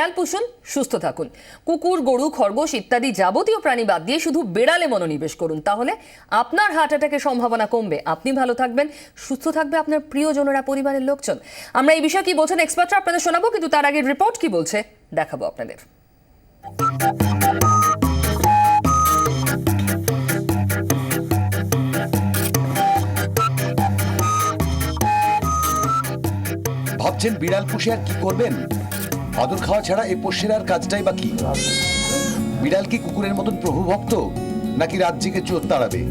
বেড়াল পুষুন, সুস্থ থাকুন। কুকুর, গরু, খরগোশ ইত্যাদি যাবতীয় প্রাণী বাদ দিয়ে শুধু বেড়ালে মনোনিবেশ করুন, তাহলে আপনার হার্ট অ্যাটাকের সম্ভাবনা কমবে, আপনি ভালো থাকবেন, সুস্থ থাকবে আপনার প্রিয়জনেরা, পরিবারের লোকজন। আমরা এই বিষয়ে কি বলছেন এক্সপার্টরা আপনাদের শোনাবো, কিন্তু তার আগে রিপোর্ট কি বলছে দেখাবো আপনাদের। ভাবছেন বিড়াল পুষে আর কি করবেন? আদর খাওয়া ছাড়া এই পোষ্যের আর কাজটাই বা কি? বিড়াল কি কুকুরের মতন প্রভুভক্ত, নাকি রাত জেগে চোর তাড়াবে?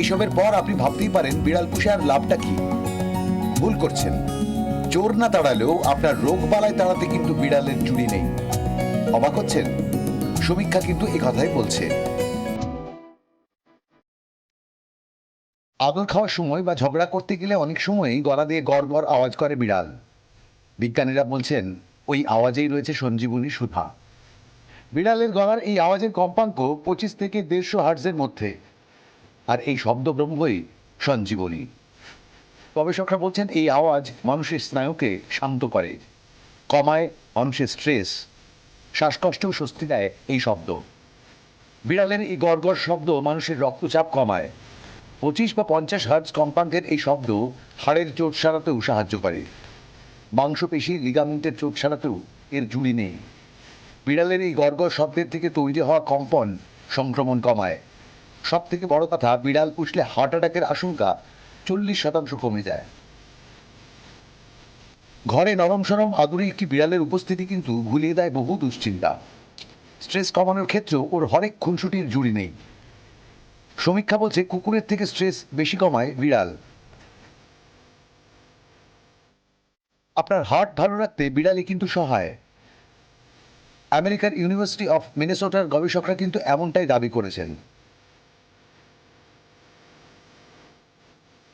এসবের পর আপনি ভাবতেই পারেন বিড়াল পুষে আর লাভটা কি। ভুল করছেন। চোর না তাড়ালেও আপনার রোগ বালাই তাড়াতে কিন্তু বিড়ালের জুড়ি নেই। অবাক হচ্ছেন? সমীক্ষা কিন্তু এ কথাই বলছে। আদর খাওয়ার সময় বা ঝগড়া করতে গেলে অনেক সময়ই গলা দিয়ে গড় গড় আওয়াজ করে বিড়াল। বিজ্ঞানীরা বলছেন ওই আওয়াজেই রয়েছে সঞ্জীবনী সুধা। বিড়ালের গলার এই আওয়াজের কম্পাঙ্ক 25 থেকে 150 হার্টজের মধ্যে, আর এই শব্দব্রহ্মই সঞ্জীবনী। গবেষকরা বলছেন এই আওয়াজ মানুষের স্নায়ুকে শান্ত করে, কমায় মানুষের স্ট্রেস, শ্বাসকষ্টেও স্বস্তি দেয় এই শব্দ। বিড়ালের এই গড়গড় শব্দ মানুষের রক্তচাপ কমায়। 25 বা 50 হার্টজ কম্পাঙ্কের এই শব্দ হাড়ের চোট সারাতেও সাহায্য করে। মাংসপেশি, লিগামেন্টের চোট সারাতেও এর জুড়ি নেই। বিড়ালের এই গড়গড় শব্দের থেকে তৈরি হওয়া কম্পন সংক্রমণ কমায়। সব থেকে বড় কথা, বিড়াল পুষলে হার্ট অ্যাটাকের আশঙ্কা 40% কমে যায়। ঘরে নরম সরম আদুরে একটি বিড়ালের উপস্থিতি কিন্তু ভুলিয়ে দেয় বহু দুশ্চিন্তা। স্ট্রেস কমানোর ক্ষেত্রেও ওর হরেক খুনসুটির জুড়ি নেই। সমীক্ষা বলছে কুকুরের থেকে স্ট্রেস বেশি কমায় বিড়াল। আপনার হার্ট ভালো রাখতে বিড়ালই কিন্তু সহায়। আমেরিকার ইউনিভার্সিটি অফ মিনেসোটার গবেষকরা কিন্তু এমনটাই দাবি করেছেন।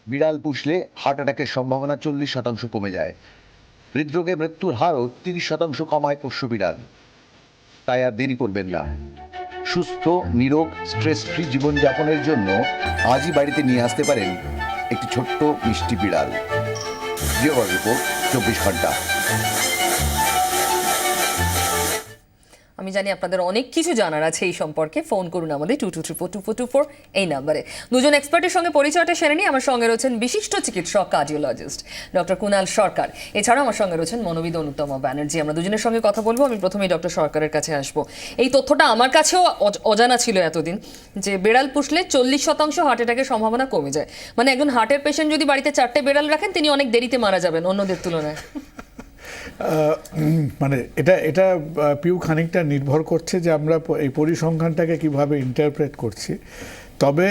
বিড়াল পুষলে হার্ট অ্যাটাকের সম্ভাবনা 40% কমে যায়। হৃদরোগে মৃত্যুর হারও 30% কমায় পোষ্য বিড়াল। তাই আর দেরি করবেন না। সুস্থ, নিরোগ, স্ট্রেস ফ্রি জীবনযাপনের জন্য আজই বাড়িতে নিয়ে আসতে পারেন একটি ছোট্ট মিষ্টি বিড়াল। জিওর রিপোর্ট, 24 ঘন্টা। আমি জানি আপনাদের অনেক কিছু জানার আছে এই সম্পর্কে। ফোন করুন আমাদের 22342424 এই নাম্বারে। দুজন এক্সপার্টের সঙ্গে পরিচয়টা সেরে নিই। আমার সঙ্গে রয়েছেন বিশিষ্ট চিকিৎসক কার্ডিওলজিস্ট ডক্টর কুনাল সরকার। এছাড়াও আমার সঙ্গে রয়েছেন মনোবিদ অনুত্তমা ব্যানার্জি। আমরা দুজনের সঙ্গে কথা বলবো। আমি প্রথমেই ডক্টর সরকারের কাছে আসবো। এই তথ্যটা আমার কাছেও অজানা ছিল এতদিন, যে বেড়াল পুষলে 40% হার্ট অ্যাটাকের সম্ভাবনা কমে যায়। মানে একজন হার্টের পেশেন্ট যদি বাড়িতে 4টে বেড়াল রাখেন, তিনি অনেক দেরিতে মারা যাবেন অন্যদের তুলনায়। মানে এটা পিউ খানিকটা নির্ভর করছে যে আমরা এই পরিসংখ্যানটাকে কিভাবে ইন্টারপ্রেট করছি। তবে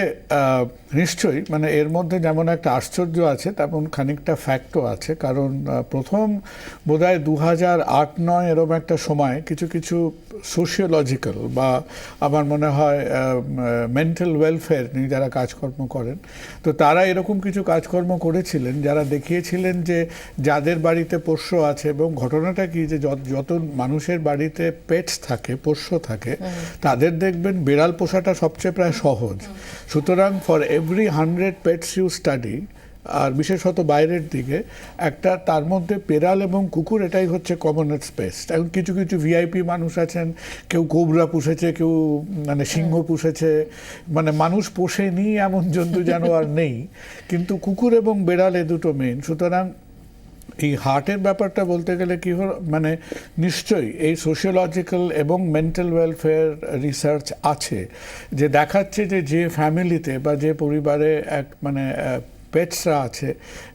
নিশ্চয়ই মানে এর মধ্যে যেমন একটা আশ্চর্য আছে, তেমন খানিকটা ফ্যাক্টও আছে। কারণ প্রথম বোধহয় 2008-9 এরকম একটা সময় কিছু কিছু সোশিওলজিক্যাল বা আমার মনে হয় মেন্টাল ওয়েলফেয়ার নিয়ে যারা কাজকর্ম করেন, তো তারা এরকম কিছু কাজকর্ম করেছিলেন, যারা দেখিয়েছিলেন যে যাদের বাড়িতে পোষ্য আছে, এবং ঘটনাটা কি যে যত মানুষের বাড়িতে পেটস থাকে, পোষ্য থাকে, তাদের দেখবেন বিড়াল পোষাটা সবচেয়ে প্রায় সহজ। সুতরাং for every 100 pets you study, আর বিশেষত বাইরের দিকে একটা, তার মধ্যে বেড়াল এবং কুকুর এটাই হচ্ছে কমনেস্ট পেস্ট। এখন কিছু কিছু ভিআইপি মানুষ আছেন, কেউ কোবরা পুষেছে, কেউ মানে সিংহ পুষেছে, মানে মানুষ পোষেনি এমন জন্তু যেন আর নেই, কিন্তু কুকুর এবং বেড়াল এ দুটো মেন। সুতরাং এই হার্টের ব্যাপারটা বলতে গেলে কি হল, মানে নিশ্চয়ই এই সোশিওলজিক্যাল এবং মেন্টাল ওয়েলফেয়ার রিসার্চ আছে, যে দেখাচ্ছে যে যে ফ্যামিলিতে বা যে পরিবারে এক মানে পেটসরা আছে,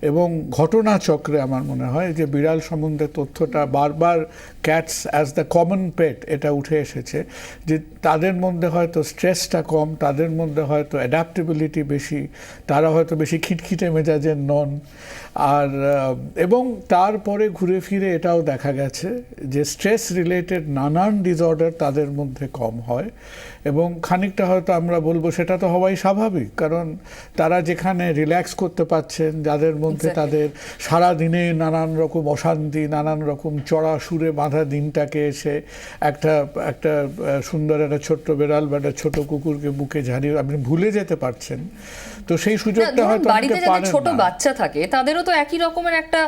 এবং ঘটনাচক্রে আমার মনে হয় যে বিড়াল সম্বন্ধে তথ্যটা বারবার ক্যাটস অ্যাজ দ্য কমন পেট এটা উঠে এসেছে, যে তাদের মধ্যে হয়তো স্ট্রেসটা কম, তাদের মধ্যে হয়তো অ্যাডাপ্টেবিলিটি বেশি, তারা হয়তো বেশি খিটখিটে মেজাজের নন। আর এবং তারপরে ঘুরে ফিরে এটাও দেখা গেছে যে স্ট্রেস রিলেটেড নানান ডিসঅর্ডার তাদের মধ্যে কম হয়, এবং খানিকটা হয়তো আমরা বলবো সেটা তো হওয়াই স্বাভাবিক, কারণ তারা যেখানে রিল্যাক্স করতে পারছেন, যাদের মধ্যে তাদের সারা দিনে নানান রকম অশান্তি, নানান রকম চড়া সুরে বাঁধা দিনটাকে এসে একটা একটা সুন্দর একটা ছোট্ট বেড়াল বা একটা ছোট কুকুরকে বুকে ঝাড়িয়ে আপনি ভুলে যেতে পারছেন, তো সেই সুযোগটা হয়তো বাড়িতে যাদের ছোট বাচ্চা থাকে তাদেরও তো একই রকমের একটা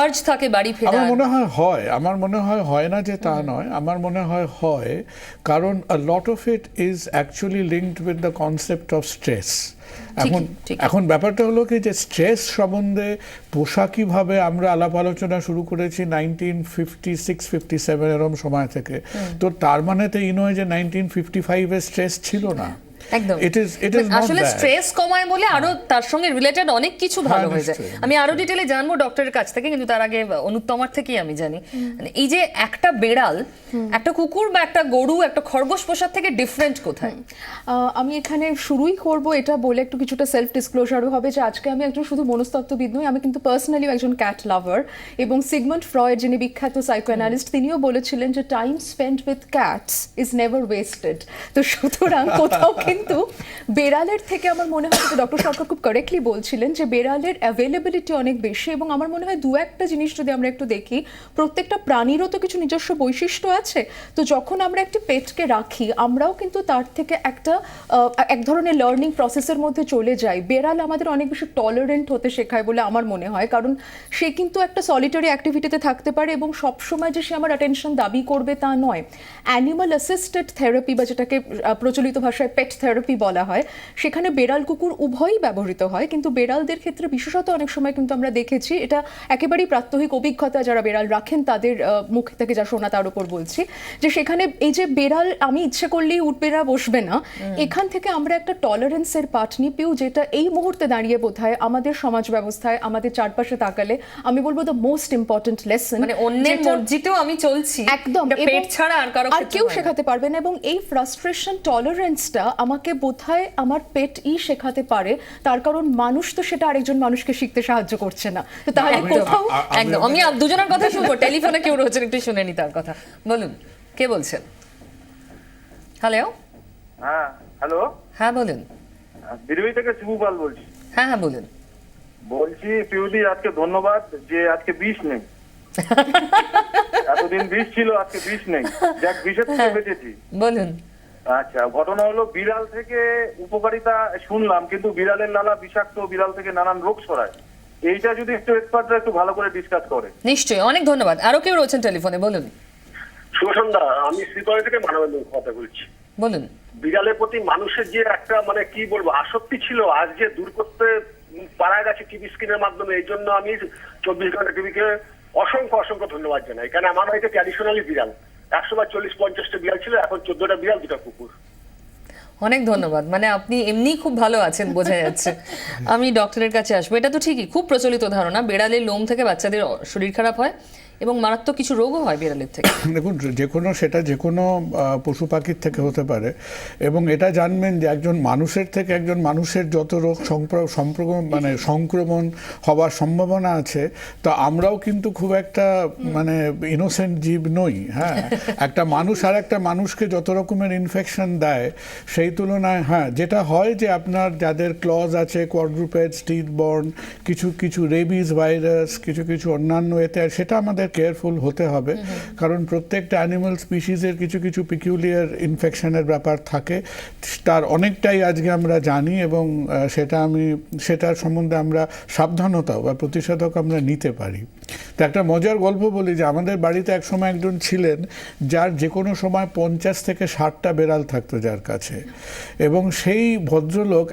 আর্জ থাকে বাড়ি আমার ফেরার? মনে হয় আমার মনে হয় না যে তা নয়, আমার মনে হয় কারণ a lot of it is actually linked with the concept of stress. ঠিকই। এখন ব্যাপারটা হলো কি যে স্ট্রেস সম্বন্ধে পোশাকিভাবে আমরা আলাপ আলোচনা শুরু করেছি 1956-57 এরকম সময় থেকে, তো তার মানে তো এই নয় যে 1955 এর স্ট্রেস ছিল না। একদম। It is not আসলে that. স্ট্রেস কমায় বলে আরো তার সঙ্গে রিলেটেড অনেক কিছু ভালো হয়ে যায়। নিশ্চয়ই, আমি আরো ডিটেলে জানবো ডক্টরের কাছ থেকে, কিন্তু তার আগে অনুত্তমার থেকেই আমি জানি মানে এই যে একটা বেড়াল একটা কুকুর বা একটা গরু একটা খরগোশ পোষার থেকে ডিফারেন্ট কোথায়? আমি এখানে শুরুই করব এটা বলে একটু কিছুটা সেলফ ডিসক্লোজারও হবে যে আজকে আমি একজন শুধু মনস্তত্ত্ববিদ নই, আমি কিন্তু পার্সোনালিও একজন ক্যাট লাভার। এবং সিগমন্ড ফ্রয়েড, যিনি বিখ্যাত সাইকোঅ্যানালিস্ট, তিনিও বলেছিলেন যে time spent with cats is never wasted. তো সুতরাং কোথাও কিন্তু বেড়ালের থেকে আমার মনে হয় যে ডক্টর সরকার খুব কারেক্টলি বলছিলেন যে বেড়ালের অ্যাভেলেবিলিটি অনেক বেশি। এবং আমার মনে হয় দু একটা জিনিস যদি আমরা একটু দেখি, প্রত্যেকটা প্রাণীরও তো কিছু নিজস্ব বৈশিষ্ট্য আছে। তো যখন আমরা একটি পেটকে রাখি, আমরাও কিন্তু তার থেকে এক ধরনের লার্নিং প্রসেসের মধ্যে চলে যাই। বেড়াল আমাদের অনেক বেশি টলারেন্ট হতে শেখায় বলে আমার মনে হয়, কারণ সে কিন্তু একটা সলিটারি অ্যাক্টিভিটিতে থাকতে পারে এবং সবসময় যে সে আমার অ্যাটেনশন দাবি করবে তা নয়। অ্যানিমাল অ্যাসিস্টেড থেরাপি বা যেটাকে প্রচলিত ভাষায় পেট থেরাপি বলা হয়, সেখানে বেড়াল কুকুর উভয়ই ব্যবহৃত হয়। কিন্তু বেড়ালদের ক্ষেত্রে বিশেষত অনেক সময় কিন্তু আমরা দেখেছি, এটা একেবারেই প্রাত্যহিক অভিজ্ঞতা, যারা বেড়াল রাখেন তাদের মুখ থেকে যা শোনা তার উপর বলছি, যে সেখানে এই যে বেড়াল আমি ইচ্ছে করলেই উঠবে না বসবে না, এখান থেকে আমরা একটা টলারেন্সের পাঠ নিই পিউ, যেটা এই মুহূর্তে দাঁড়িয়ে বোধহয় আমাদের সমাজ ব্যবস্থায় আমাদের চারপাশে তাকালে আমি বলবো দ্য মোস্ট ইম্পর্টেন্ট লেসন। মানে অন্যের মর্জিতেও আমি চলছি, একদম, এটা পেট ছাড়া আর কারো আর ক্ষেত্রে কেউ হয় না। শেখাতে পারবে না। এবং এই ফ্রাস্ট্রেশন টলারেন্সটা আমাকে বোধহয় আমার পেটই শেখাতে পারে, তার কারণ মানুষ তো সেটা আরেকজন মানুষকে শিখতে সাহায্য করছে না। তো তাহলে কোথাও একদম। আমি দুজনের কথা শুনবো, টেলিফোনে কেউ রয়েছেন, একটু শুনে নি তার কথা। বলুন, কে বলছেন? হ্যালো। হ্যাঁ, হ্যালো। হ্যাঁ বলুন। বিরবি থেকে শিবু পাল বলছি। হ্যাঁ হ্যাঁ বলুন। বলছি পিউদি, আজকে ধন্যবাদ যে আজকে বিষ নেই। এতদিন বিষ ছিল, আজকে বিষ নেই। দেখ, বিষের থেকে বেঁচেছি। বলুন। আচ্ছা, ঘটনা হলো বিড়াল থেকে উপকারিতা শুনলাম, কিন্তু বিড়ালের লালা বিষাক্ত, বিড়াল থেকে নানান রোগ ছড়ায়। এইটা যদি একটু এক্সপার্টরা একটু ভালো করে ডিসকাস করে। নিশ্চয়ই, অনেক ধন্যবাদ। আরো কেউ রয়েছেন টেলিফোনে, বলুন। শুভ সন্ধ্যা, আমি শ্রীকড়া থেকে মানবেন্দ্র কথা বলছি। বলুন। বিড়ালের প্রতি মানুষের যে একটা মানে কি বলবো আসক্তি ছিল, আজ যে দূর করতে পারা গেছে টিভি স্ক্রিনের মাধ্যমে, এই জন্য আমি 24 ঘন্টা টিভিকে অসংখ্য ধন্যবাদ জানাই। কারণ আমার বাড়িতে ট্র্যাডিশনালি বিড়াল 100-40-50টা বিড়াল ছিল, এখন 14টা বিড়াল, 2টা কুকুর। অনেক ধন্যবাদ। মানে আপনি এমনি খুব ভালো আছেন বোঝা যাচ্ছে। আমি ডক্টরের কাছে আসবো। এটা তো ঠিকই, খুব প্রচলিত ধারণা বেড়ালের লোম থেকে বাচ্চাদের শরীর খারাপ হয় এবং মারাত্মক কিছু রোগও হয় বিড়ালের থেকে। দেখুন, সেটা যে কোনো পশু পাখির থেকে হতে পারে। এবং এটা জানবেন যে একজন মানুষের থেকে একজন মানুষের যত রোগ সংক্রমণ হওয়ার সম্ভাবনা আছে, তা আমরাও কিন্তু খুব একটা মানে ইনোসেন্ট জীব নই। হ্যাঁ, একটা মানুষ আর একটা মানুষকে যত রকমের ইনফেকশন দেয়, সেই তুলনায় হ্যাঁ যেটা হয় যে আপনার যাদের ক্লজ আছে, কোয়াড্রুপেডস, টিথ বর্ন, কিছু রেবিস ভাইরাস, কিছু অন্যান্য এতে, সেটা আমাদের কেয়ারফুল হতে হবে। কারণ প্রত্যেকটা অ্যানিমাল স্পিসিসের কিছু পিকিউলিয়ার ইনফেকশনের ব্যাপার থাকে, তার অনেকটাই আজকে আমরা জানি এবং সেটার সম্বন্ধে আমরা সাবধানতা বা প্রতিষেধক আমরা নিতে পারি। তো একটা মজার গল্প বলি যে আমাদের বাড়িতে একসময় একজন ছিলেন যার যে কোনো সময় 50 থেকে 60টা বেড়াল থাকতো যার কাছে। এবং সেই ভদ্রলোক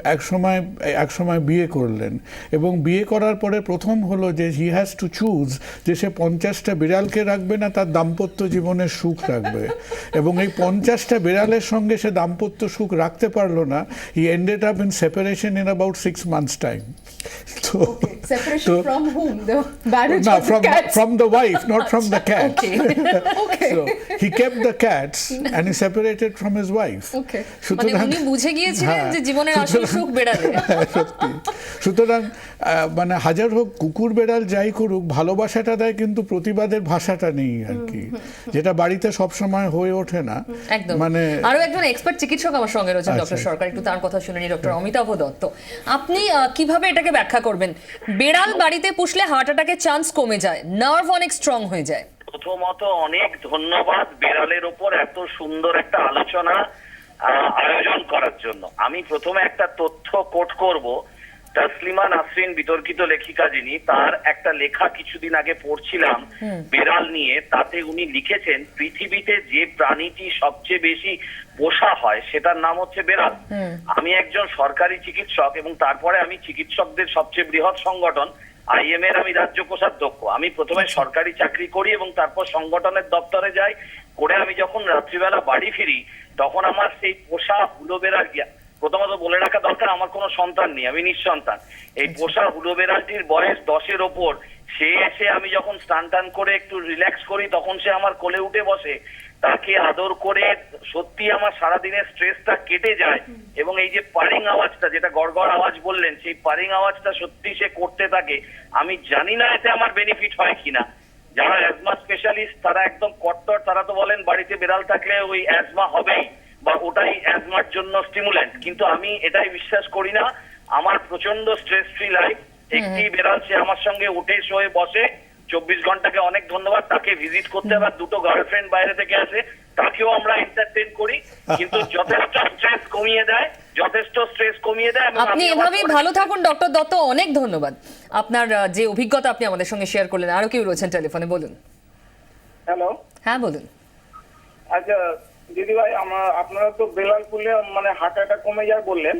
একসময় বিয়ে করলেন, এবং বিয়ে করার পরে প্রথম হলো যে হি হ্যাজ টু চুজ যে সে 50টা বিড়ালকে রাখবে না তার দাম্পত্য জীবনের সুখ রাখবে। এবং এই 50টা বিড়ালের সঙ্গে সে দাম্পত্য সুখ রাখতে পারলো না। He ended up in separation in about 6 months time. separation from whom? The marriage No, of the cats? from the wife, not from the cat. Okay. Okay. So he kept the cats and he separated from his wife. Okay. মানে উনি বুঝে গিয়েছিলেন যে জীবনের আসল সুখ বেড়ালে। সত্যি। সুতরাং মানে হাজার হোক কুকুর বেড়াল যাই করুক, ভালোবাসাটা দেয় কিন্তু প্রতিবাদের ভাষাটা নেই আর কি, যেটা বাড়িতে সব সময় হয়ে ওঠে না। একদম। মানে আরো একজন এক্সপার্ট চিকিৎসক আমার সঙ্গে রয়েছেন, ডক্টর সরকার, একটু তার কথা শুনে নি। ডক্টর অমিতাভ দত্ত, আপনি কিভাবে এটাকে ব্যাখ্যা করবেন? বেড়াল বাড়িতে পুষলে হার্ট অ্যাটাকের চান্স কমে যায়, নার্ভ অনেক স্ট্রং হয়ে যায়। প্রথমত অনেক ধন্যবাদ বিড়ালের ওপর এত সুন্দর একটা আলোচনা আয়োজন করার জন্য। আমি প্রথমে একটা তথ্য কোট করব তাসলিমা নাসরিন বিতর্কিত লেখিকা যিনি, তার একটা লেখা কিছুদিন আগে পড়ছিলাম বেড়াল নিয়ে। তাতে উনি লিখেছেন পৃথিবীতে যে প্রাণীটি সবচেয়ে বেশি পোষা হয় সেটার নাম হচ্ছে বেড়াল। আমি একজন সরকারি চিকিৎসক এবং তারপরে আমি চিকিৎসকদের সবচেয়ে বৃহৎ সংগঠন IM এর আমি রাজ্য কোষাধ্যক্ষ। আমি প্রথমে সরকারি চাকরি করি এবং তারপর সংগঠনের দপ্তরে যাই। করে আমি যখন রাত্রিবেলা বাড়ি ফিরি তখন আমার সেই পোষা হুলো বেড়াল, প্রথমত বলে রাখা দরকার আমার কোনো সন্তান নেই, আমি নিঃসন্তান। এই পোষা হুলো বেড়ালটির বয়স 10-এর ওপর। সে এসে আমি যখন স্নান টান করে একটু রিল্যাক্স করি তখন সে আমার কোলে উঠে বসে। তাকে আদর করে সত্যি আমার সারাদিনের স্ট্রেসটা কেটে যায়। এবং এই যে পারিং আওয়াজটা, যেটা গড়গড় আওয়াজ বললেন, সেই পারিং আওয়াজটা সত্যি সে করতে থাকে। আমি জানি না এতে আমার বেনিফিট হয় কিনা। যারা অ্যাজমা স্পেশালিস্ট তারা একদম কট্টর, তারা তো বলেন বাড়িতে বিড়াল থাকলে ওই অ্যাজমা হবেই বা ওটাই অ্যাজমার জন্য স্টিমুল্যান্ট। কিন্তু আমি এটাই বিশ্বাস করি না। আমার প্রচন্ড স্ট্রেস ফ্রি লাইফ। একটি বিড়াল সে আমার সঙ্গে উঠে শোয়ে বসে 24 ঘন্টাকে অনেক ধন্যবাদ। তাকে ভিজিট করতে আবার 2টো গার্লফ্রেন্ড বাইরে থেকে আসে, তাকেও আমরা এন্টারটেইন করি। কিন্তু যথেষ্ট স্ট্রেস কমিয়ে দেয়, যথেষ্ট স্ট্রেস কমিয়ে দেয়। এবং আপনি আমি আমার এভাবেই ভালো থাকুন ডক্টর দত্ত, অনেক ধন্যবাদ। আপনার যে অভিজ্ঞতা আপনি আমাদের সঙ্গে শেয়ার করলেন। আরো কেউ রয়েছেন টেলিফোনে, বলুন। হ্যালো, হ্যাঁ বলুন। আচ্ছা দিদি ভাই, আপনারা তো বেড়াল পুলে মানে হার্ট অ্যাটাক কমে যায় বললেন,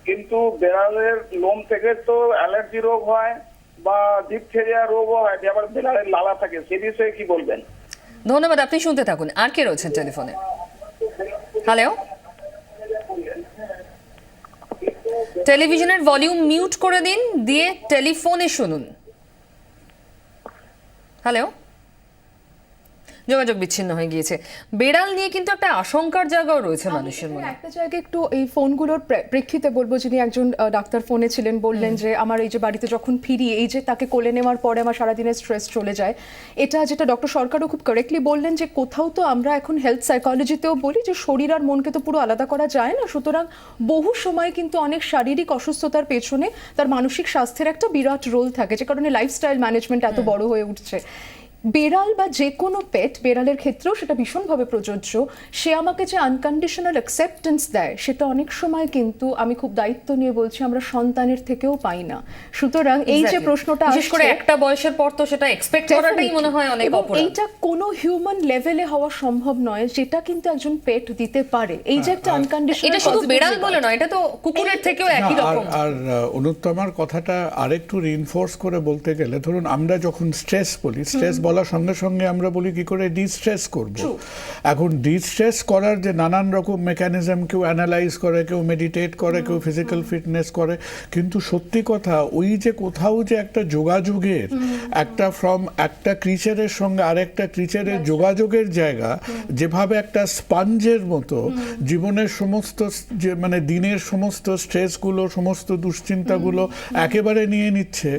কিন্তু বেড়ালের লোম থেকে তো অ্যালার্জি রোগ হয় বা ডিপথেরিয়া রোগও হয়, যে আবার বেড়ালের লালা থাকে, সে বিষয়ে কি বলবেন? ধন্যবাদ, আপনি শুনতে থাকুন। আর কে রয়েছেন টেলিফোনে? হ্যালো, টেলিভিশনের ভলিউম মিউট করে দিন, দিয়ে টেলিফোনে শুনুন। হ্যালো, যোগাযোগ বিচ্ছিন্ন হয়ে গিয়েছে। বেড়াল নিয়ে কিন্তু একটা আশঙ্কার জায়গাও রয়েছে মানুষের মনে। একটা জায়গায় একটু এই ফোনগুলোর প্রেক্ষিতে বলবো, যিনি একজন ডাক্তার ফোনে ছিলেন, বললেন যে আমার এই যে বাড়িতে যখন ফিরি, এই যে তাকে কোলে নেওয়ার পরে আমার সারাদিনের স্ট্রেস চলে যায়। এটা যেটা ডক্টর সরকারও খুব কারেক্টলি বললেন, যে কোথাও তো আমরা এখন হেলথ সাইকোলজিতেও বলি যে শরীর আর মনকে তো পুরো আলাদা করা যায় না। সুতরাং বহু সময় কিন্তু অনেক শারীরিক অসুস্থতার পেছনে তার মানসিক স্বাস্থ্যের একটা বিরাট রোল থাকে, যে কারণে লাইফস্টাইল ম্যানেজমেন্ট এত বড় হয়ে উঠছে। বেড়াল বা যে কোনো পেট, বেড়ালের ক্ষেত্রেও সেটা ভীষণভাবে প্রযোজ্য, সে আমাকে যে আনকন্ডিশনাল অ্যাকসেপ্টেন্স দেয় সেটা অনেক সময় কিন্তু, আমি খুব দায়িত্ব নিয়ে বলছি, আমরা সন্তানের থেকেও পাই না। সুতরাং এই যে প্রশ্নটা বিশেষ করে একটা বয়সের পর তো সেটা এক্সপেক্ট করাটাই মনে হয় অনেক অপরাধ। এইটা কোনো হিউম্যান লেভেলে হওয়া সম্ভব নয়, যেটা কিন্তু একজন পেট দিতে পারে। এই যে একটা আনকন্ডিশনাল, এটা শুধু বেড়াল বলে নয়, এটা তো কুকুরের থেকেও একই রকম। আর অনুত্তমার কথাটা আরেকটু রিইনফোর্স করে বলতে গেলে, ধরুন আমরা যখন স্ট্রেস বলি, স্ট্রেস বলার সঙ্গে সঙ্গে আমরা বলি কি করে ডিস্ট্রেস করব। এখন ডিস্ট্রেস করার যে নানান রকম মেকানিজম, কেউ অ্যানালাইজ করে, কেউ মেডিটেট করে, কেউ ফিজিক্যাল ফিটনেস করে, কিন্তু সত্যি কথা ওই যে কোথাও যে একটা যোগাযোগের একটা ফ্রম একটা ক্রিচারের সঙ্গে আরেকটা ক্রিচারের যোগাযোগের জায়গা, যেভাবে একটা স্পঞ্জের মতো জীবনের সমস্ত যে মানে দিনের সমস্ত স্ট্রেসগুলো, সমস্ত দুশ্চিন্তাগুলো একেবারে নিয়ে নিচ্ছে,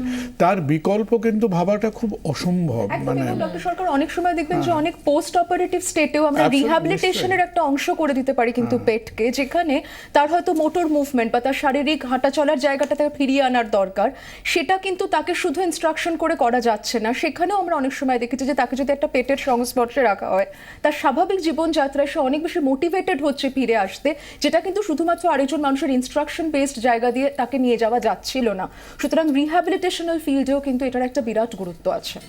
তার বিকল্প কিন্তু ভাবাটা খুব অসম্ভব। মানে সরকার অনেক সময় দেখবেন যে অনেক পোস্ট অপারেটিভ স্টেটেও আমরা রিহ্যাবিলিটেশনের একটা অংশ করে দিতে পারি কিন্তু পেটকে, যেখানে তার হয়তো মোটর মুভমেন্ট বা তার শারীরিক হাঁটা চলার জায়গাটা তাকে ফিরিয়ে আনার দরকার, সেটা কিন্তু তাকে শুধু ইনস্ট্রাকশন করে করা যাচ্ছে না। সেখানেও আমরা অনেক সময় দেখেছি যে তাকে যদি একটা পেটের সংস্পর্শে রাখা হয়, তার স্বাভাবিক জীবনযাত্রায় সে অনেক বেশি মোটিভেটেড হচ্ছে ফিরে আসতে, যেটা কিন্তু শুধুমাত্র আরেকজন মানুষের ইনস্ট্রাকশন বেসড জায়গা দিয়ে তাকে নিয়ে যাওয়া যাচ্ছিল না। সুতরাং রিহ্যাবিলিটেশনাল ফিল্ডেও কিন্তু এটার একটা বিরাট গুরুত্ব আছে।